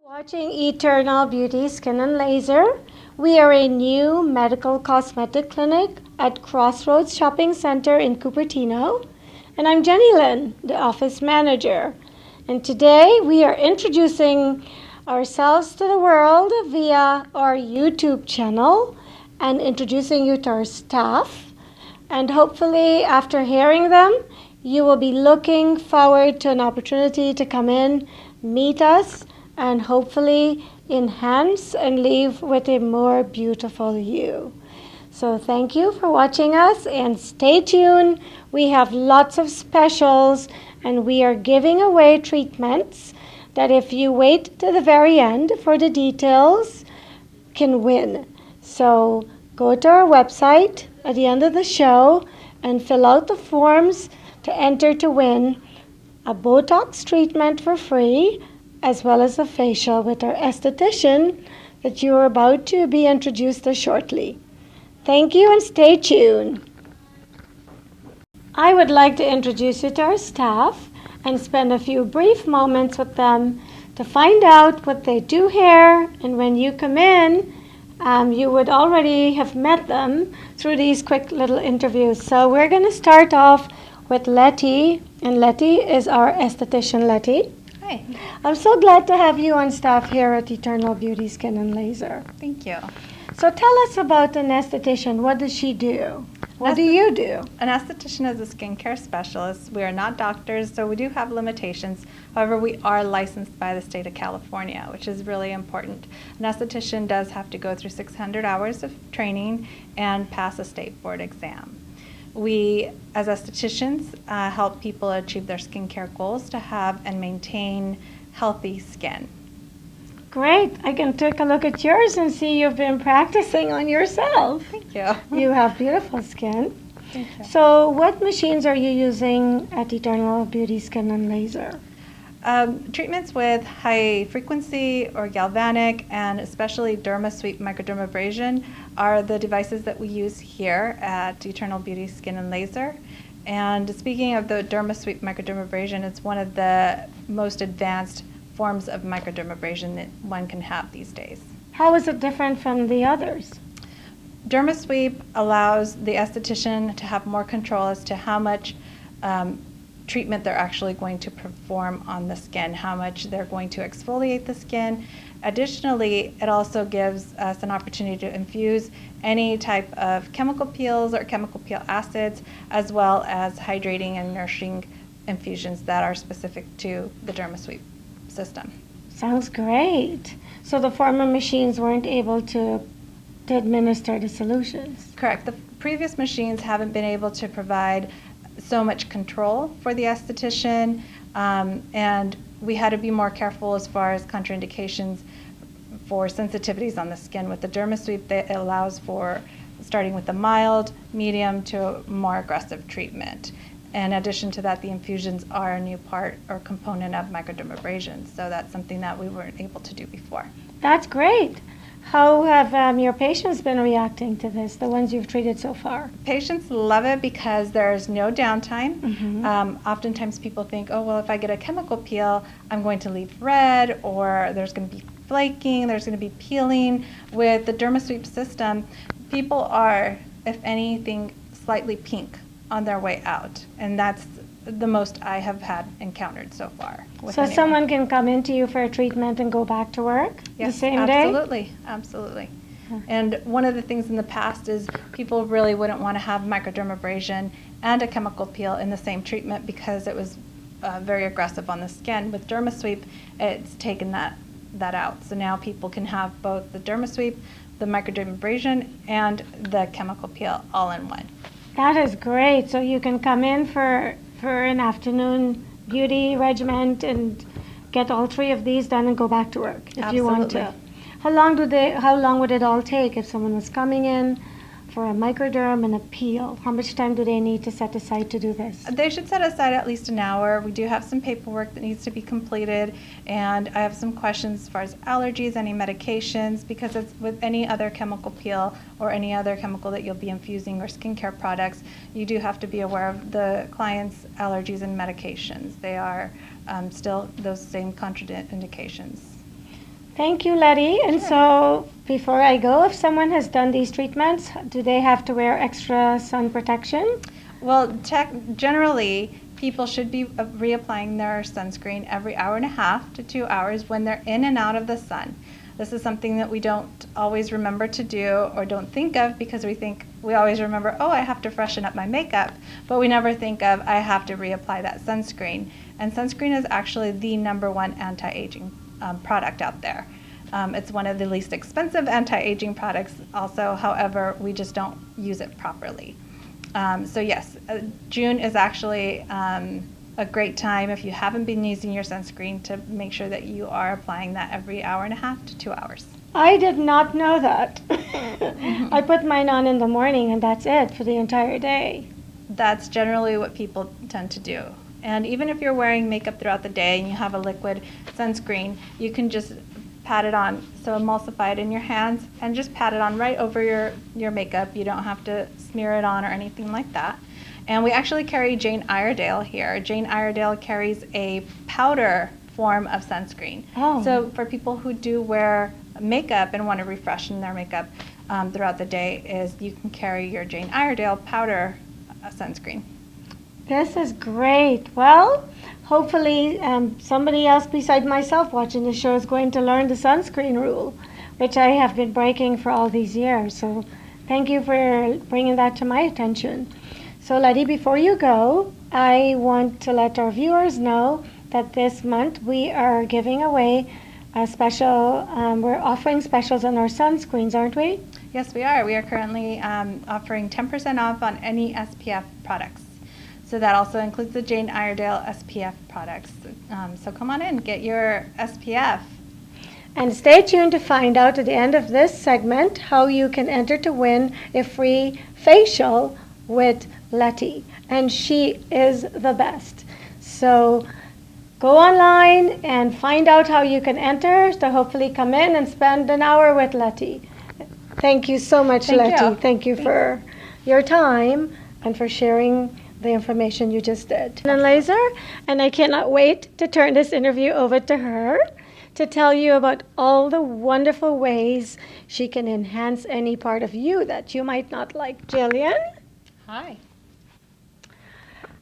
Watching Eternal Beauty Skin and Laser. We are a new medical cosmetic clinic at Crossroads Shopping Center in Cupertino, and I'm Jenny Lynn, the office manager. And today we are introducing ourselves to the world via our YouTube channel and introducing you to our staff. And hopefully, after hearing them, you will be looking forward to an opportunity to come in, meet us, and hopefully enhance and leave with a more beautiful you. So thank you for watching us and stay tuned. We have lots of specials and we are giving away treatments that if you wait to the very end for the details, can win. So go to our website at the end of the show and fill out the forms to enter to win a Botox treatment for free, as well as a facial with our esthetician that you are about to be introduced to shortly. Thank you and stay tuned. I would like to introduce you to our staff and spend a few brief moments with them to find out what they do here, and when you come in, you would already have met them through these quick little interviews. So we're going to start off with Leti, and Leti is our esthetician. Leti. Hi. I'm so glad to have you on staff here at Eternal Beauty Skin and Laser. Thank you. So tell us about an esthetician. What does she do? What do you do? An esthetician is a skincare specialist. We are not doctors, so we do have limitations. However, we are licensed by the state of California, which is really important. An esthetician does have to go through 600 hours of training and pass a state board exam. We, as estheticians, help people achieve their skincare goals to have and maintain healthy skin. Great. I can take a look at yours and see you've been practicing on yourself. Thank you. You have beautiful skin. Thank you. So what machines are you using at Eternal Beauty Skin and Laser? Treatments with high frequency or galvanic and especially DermaSweep microdermabrasion are the devices that we use here at Eternal Beauty Skin and Laser. And speaking of the DermaSweep microdermabrasion, it's one of the most advanced forms of microdermabrasion that one can have these days. How is it different from the others? DermaSweep allows the esthetician to have more control as to how much treatment they're actually going to perform on the skin, how much they're going to exfoliate the skin. Additionally, it also gives us an opportunity to infuse any type of chemical peels or chemical peel acids, as well as hydrating and nourishing infusions that are specific to the DermaSweep system. Sounds great. So the former machines weren't able to administer the solutions. Correct. The previous machines haven't been able to provide so much control for the esthetician, and we had to be more careful as far as contraindications for sensitivities on the skin. With the DermaSweep, it allows for starting with a mild, medium to more aggressive treatment. In addition to that, the infusions are a new part or component of microdermabrasion, so that's something that we weren't able to do before. That's great. How have your patients been reacting to this, the ones you've treated so far? Patients love it because there's no downtime. Mm-hmm. Oftentimes people think, oh, well, if I get a chemical peel, I'm going to leave red, or there's going to be flaking, there's going to be peeling. With the DermaSweep system, people are, if anything, slightly pink on their way out, and that's the most I have had encountered so far. So someone can come into you for a treatment and go back to work the same day? Absolutely. And one of the things in the past is people really wouldn't want to have microdermabrasion and a chemical peel in the same treatment because it was very aggressive on the skin. With DermaSweep, it's taken that out. So now people can have both the DermaSweep, the microdermabrasion, and the chemical peel all in one. That is great. So you can come in for an afternoon beauty regimen and get all three of these done and go back to work if you want to. How long would it all take if someone was coming in for a microderm and a peel? How much time do they need to set aside to do this? They should set aside at least an hour. We do have some paperwork that needs to be completed, and I have some questions as far as allergies, any medications, because it's with any other chemical peel or any other chemical that you'll be infusing or skincare products, you do have to be aware of the client's allergies and medications. They are still those same contraindications. Thank you, Leti. And so, before I go, if someone has done these treatments, do they have to wear extra sun protection? Well, generally, people should be reapplying their sunscreen every hour and a half to 2 hours when they're in and out of the sun. This is something that we don't always remember to do or don't think of because we always remember, oh, I have to freshen up my makeup, but we never think of, I have to reapply that sunscreen. And sunscreen is actually the #1 anti-aging product out there. It's one of the least expensive anti-aging products also, however, we just don't use it properly. So yes, June is actually a great time if you haven't been using your sunscreen to make sure that you are applying that every hour and a half to 2 hours. I did not know that. I put mine on in the morning and that's it for the entire day. That's generally what people tend to do. And even if you're wearing makeup throughout the day and you have a liquid sunscreen, you can just pat it on, so emulsify it in your hands and just pat it on right over your makeup. You don't have to smear it on or anything like that. And we actually carry Jane Iredale here. Jane Iredale carries a powder form of sunscreen. Oh. So for people who do wear makeup and want to refreshen their makeup throughout the day, is you can carry your Jane Iredale powder sunscreen. This is great. Well, hopefully somebody else beside myself watching the show is going to learn the sunscreen rule, which I have been breaking for all these years. So thank you for bringing that to my attention. So Leti, before you go, I want to let our viewers know that this month we are giving away a special, we're offering specials on our sunscreens, aren't we? Yes, we are. We are currently offering 10% off on any SPF products. So that also includes the Jane Iredale SPF products. So come on in, get your SPF. And stay tuned to find out at the end of this segment how you can enter to win a free facial with Leti. And she is the best. So go online and find out how you can enter to hopefully come in and spend an hour with Leti. Thank you so much, Leti. Thank you for your time and for sharing the information you just did. And Laser, and I cannot wait to turn this interview over to her to tell you about all the wonderful ways she can enhance any part of you that you might not like. Jillian? Hi.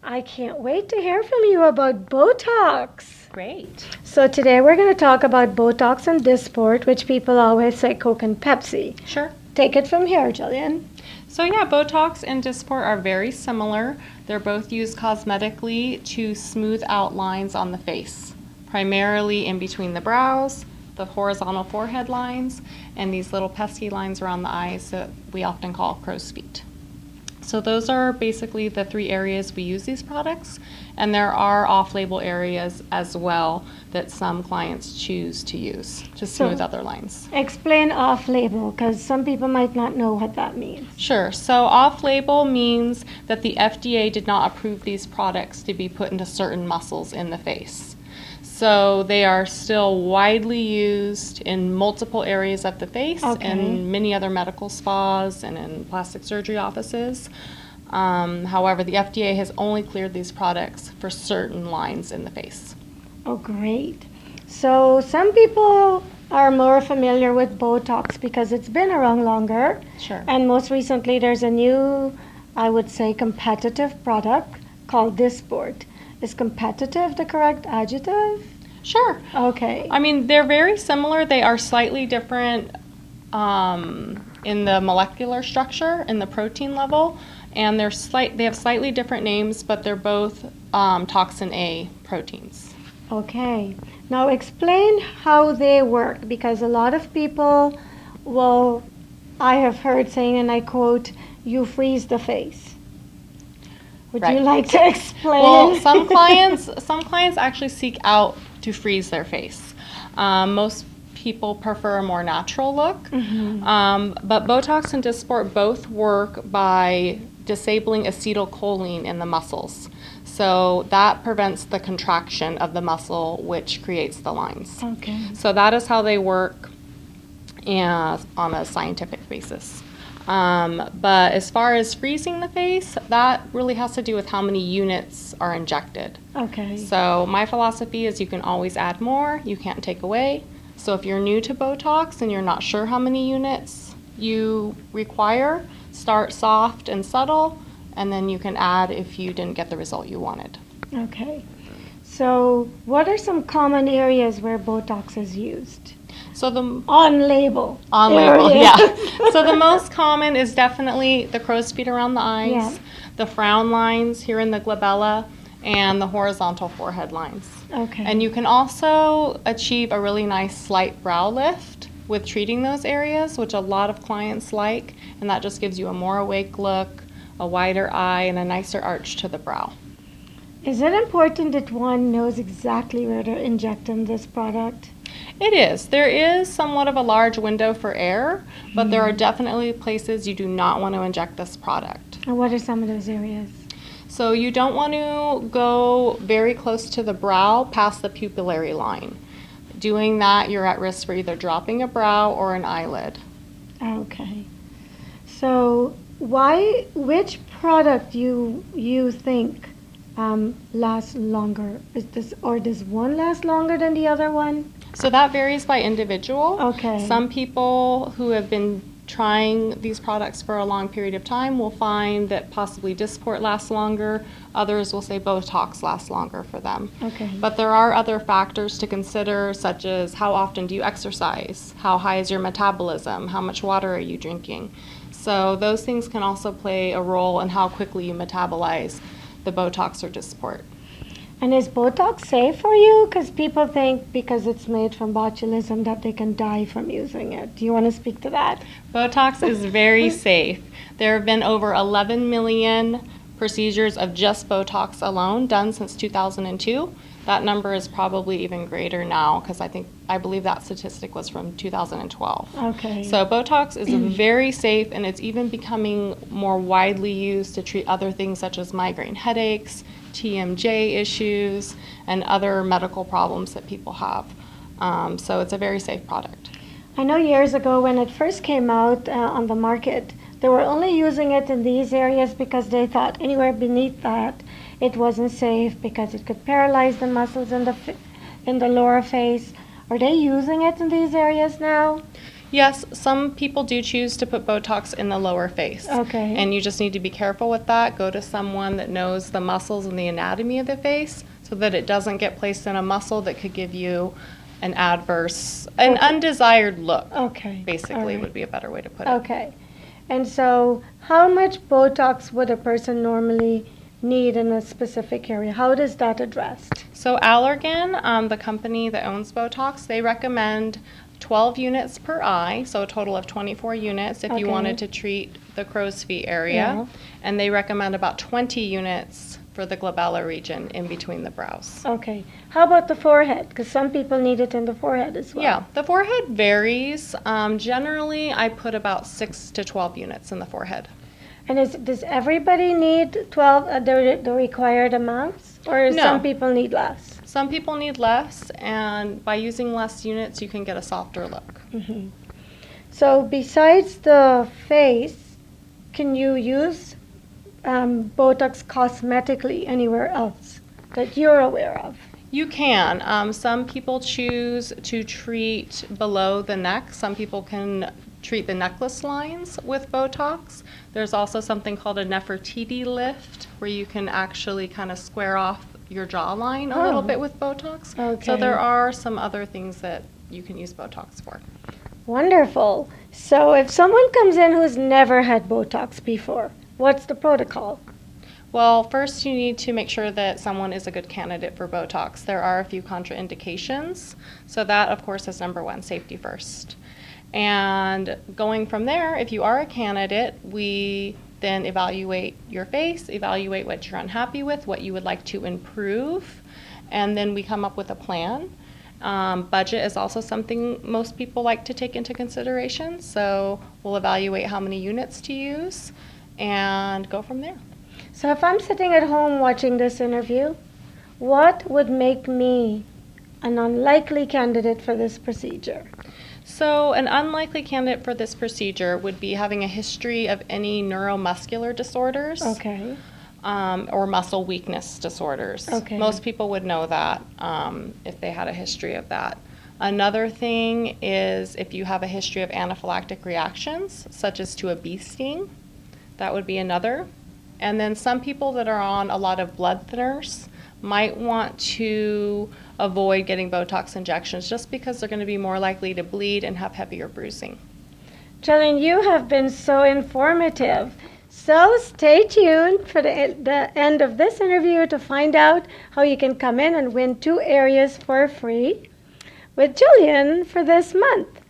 I can't wait to hear from you about Botox. Great. So today we're going to talk about Botox and Dysport, which people always say Coke and Pepsi. Sure. Take it from here, Jillian. So yeah, Botox and Dysport are very similar. They're both used cosmetically to smooth out lines on the face, primarily in between the brows, the horizontal forehead lines, and these little pesky lines around the eyes that we often call crow's feet. So those are basically the 3 areas we use these products, and there are off-label areas as well that some clients choose to use to smooth out their lines. Explain off-label, because some people might not know what that means. Sure. So off-label means that the FDA did not approve these products to be put into certain muscles in the face. So they are still widely used in multiple areas of the face, in many other medical spas and in plastic surgery offices. However, the FDA has only cleared these products for certain lines in the face. Oh, great. So some people are more familiar with Botox because it's been around longer. Sure. And most recently there's a new, I would say, competitive product called Dysport. Is competitive the correct adjective? Sure. Okay. I mean, they're very similar. They are slightly different in the molecular structure, in the protein level, and they have slightly different names, but they're both toxin A proteins. Okay. Now explain how they work, because a lot of people will, I have heard saying, and I quote, you freeze the face. Would you like to explain? Well, some clients actually seek out to freeze their face. Most people prefer a more natural look, but Botox and Dysport both work by disabling acetylcholine in the muscles. So that prevents the contraction of the muscle, which creates the lines. Okay. So that is how they work on a scientific basis. But as far as freezing the face, that really has to do with how many units are injected. Okay. So my philosophy is you can always add more, you can't take away. So if you're new to Botox and you're not sure how many units you require, start soft and subtle, and then you can add if you didn't get the result you wanted. Okay. So what are some common areas where Botox is used? So the On label. on-label, area. yeah. So the most common is definitely the crow's feet around the eyes, Yeah. the frown lines here in the glabella, and the horizontal forehead lines. Okay. And you can also achieve a really nice slight brow lift with treating those areas, which a lot of clients like, and that just gives you a more awake look, a wider eye, and a nicer arch to the brow. Is it important that one knows exactly where to inject in this product? It is. There is somewhat of a large window for error, but there are definitely places you do not want to inject this product. And what are some of those areas? So you don't want to go very close to the brow past the pupillary line. Doing that, you're at risk for either dropping a brow or an eyelid. Okay. So which product you think lasts longer? Does one last longer than the other one? So that varies by individual. Okay. Some people who have been trying these products for a long period of time will find that possibly Dysport lasts longer. Others will say Botox lasts longer for them. Okay. But there are other factors to consider, such as how often do you exercise? How high is your metabolism? How much water are you drinking? So those things can also play a role in how quickly you metabolize the Botox or Dysport. And is Botox safe for you? Because people think because it's made from botulism that they can die from using it. Do you want to speak to that? Botox is very safe. There have been over 11 million procedures of just Botox alone done since 2002. That number is probably even greater now because I believe that statistic was from 2012. Okay. So Botox is very safe, and it's even becoming more widely used to treat other things such as migraine headaches, TMJ issues, and other medical problems that people have. So it's a very safe product. I know years ago when it first came out on the market, they were only using it in these areas because they thought anywhere beneath that it wasn't safe because it could paralyze the muscles in the lower face. Are they using it in these areas now? Yes, some people do choose to put Botox in the lower face. Okay. And you just need to be careful with that. Go to someone that knows the muscles and the anatomy of the face so that it doesn't get placed in a muscle that could give you an undesired look. Okay. Basically, All right. would be a better way to put it. Okay. And so how much Botox would a person normally need in a specific area? How is that addressed? So Allergan, the company that owns Botox, they recommend 12 units per eye, so a total of 24 units if Okay. you wanted to treat the crow's feet area. Yeah. And they recommend about 20 units for the glabella region in between the brows. Okay. How about the forehead? Because some people need it in the forehead as well. Yeah, the forehead varies. Generally, I put about 6 to 12 units in the forehead. And does everybody need 12, the required amounts? Or No. some people need less? Some people need less, and by using less units, you can get a softer look. Mm-hmm. So besides the face, can you use Botox cosmetically anywhere else that you're aware of? You can. Some people choose to treat below the neck. Some people can treat the necklace lines with Botox. There's also something called a Nefertiti lift, where you can actually kind of square off your jawline a little bit with Botox. Okay. So there are some other things that you can use Botox for. Wonderful. So if someone comes in who's never had Botox before, what's the protocol? Well, first you need to make sure that someone is a good candidate for Botox. There are a few contraindications. So that, of course, is number one, safety first. And going from there, if you are a candidate, we then evaluate your face, evaluate what you're unhappy with, what you would like to improve, and then we come up with a plan. Budget is also something most people like to take into consideration, so we'll evaluate how many units to use and go from there. So if I'm sitting at home watching this interview, what would make me an unlikely candidate for this procedure? So an unlikely candidate for this procedure would be having a history of any neuromuscular disorders. Okay. Or muscle weakness disorders. Okay. Most people would know that if they had a history of that. Another thing is if you have a history of anaphylactic reactions, such as to a bee sting, that would be another. And then some people that are on a lot of blood thinners might want to avoid getting Botox injections just because they're going to be more likely to bleed and have heavier bruising. Jillian, you have been so informative. So stay tuned for the end of this interview to find out how you can come in and win 2 areas for free with Jillian for this month.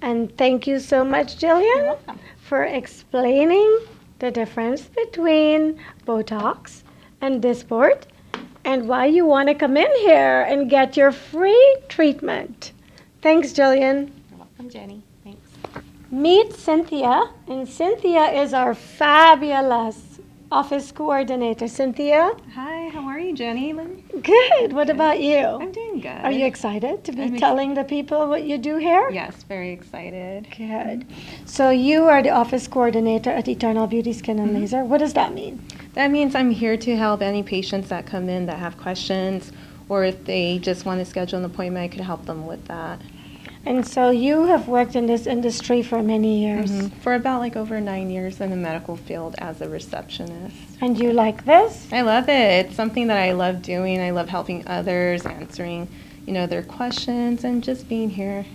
And thank you so much, Jillian, for explaining the difference between Botox and Dysport and why you want to come in here and get your free treatment. Thanks, Jillian. You're welcome, Jenny. Thanks. Meet Cynthia, and Cynthia is our fabulous office coordinator. Cynthia? Hi, how are you, Jenny? Good. What about you? I'm doing good. Are you excited to be telling the people what you do here? Yes, very excited. Good. So you are the office coordinator at Eternal Beauty Skin and Laser. What does that mean? That means I'm here to help any patients that come in that have questions, or if they just want to schedule an appointment, I could help them with that. And so you have worked in this industry for many years. For about like over 9 years in the medical field as a receptionist. And you like this? I love it. It's something that I love doing. I love helping others, answering, their questions, and just being here.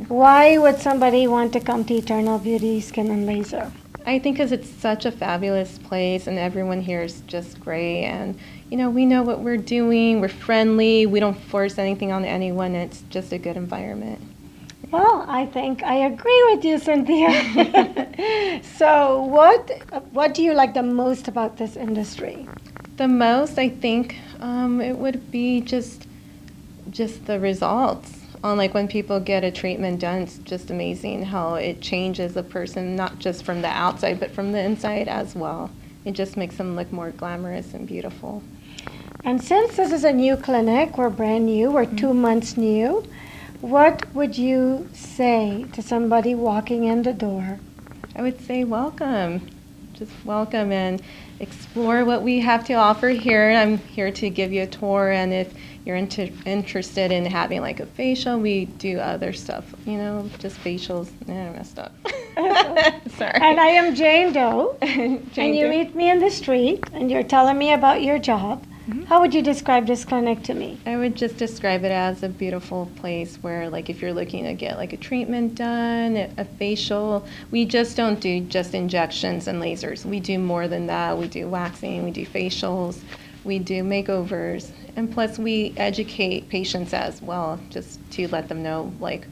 Why would somebody want to come to Eternal Beauty Skin and Laser? I think because it's such a fabulous place and everyone here is just great, and we know what we're doing, we're friendly, we don't force anything on anyone, and it's just a good environment. Well, I think I agree with you, Cynthia. So what do you like the most about this industry? The most, I think, it would be just the results. Like when people get a treatment done, it's just amazing how it changes a person, not just from the outside, but from the inside as well. It just makes them look more glamorous and beautiful. And since this is a new clinic, we're brand new, we're 2 months new, what would you say to somebody walking in the door? I would say welcome. Just welcome and explore what we have to offer here. I'm here to give you a tour, and if you're interested in having like a facial, we do other stuff, just facials. I messed up. Sorry. And I am Jane Doe, Jane and you Doe. meet me in the street, and you're telling me about your job. How would you describe this clinic to me? I would just describe it as a beautiful place where, like, if you're looking to get like a treatment done, a facial, we just don't do just injections and lasers. We do more than that. We do waxing, we do facials, we do makeovers, and plus we educate patients as well, just to let them know like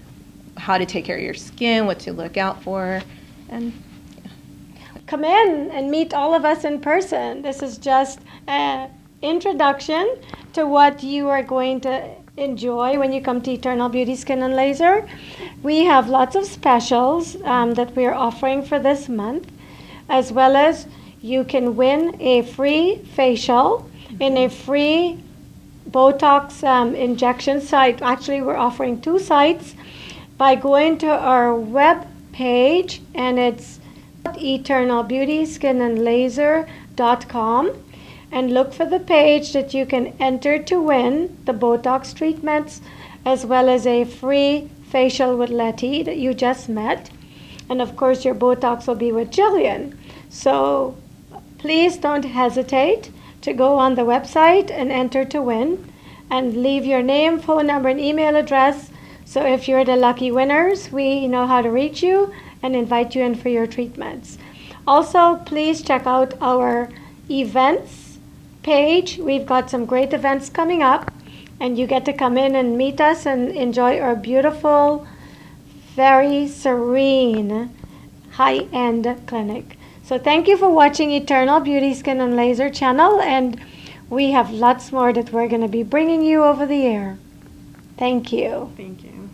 how to take care of your skin, what to look out for, and Come in and meet all of us in person. This is just an introduction to what you are going to enjoy when you come to Eternal Beauty Skin and Laser. We have lots of specials that we are offering for this month, as well as you can win a free facial in a free Botox injection site. Actually, we're offering 2 sites by going to our web page, and it's eternalbeautyskinandlaser.com, and look for the page that you can enter to win the Botox treatments as well as a free facial with Leti that you just met. And of course your Botox will be with Jillian. So please don't hesitate to go on the website and enter to win, and leave your name, phone number, and email address. So if you're the lucky winners, we know how to reach you and invite you in for your treatments. Also, please check out our events page. We've got some great events coming up, and you get to come in and meet us and enjoy our beautiful, very serene, high-end clinic. So thank you for watching Eternal Beauty Skin and Laser channel, and we have lots more that we're going to be bringing you over the air. Thank you. thank you.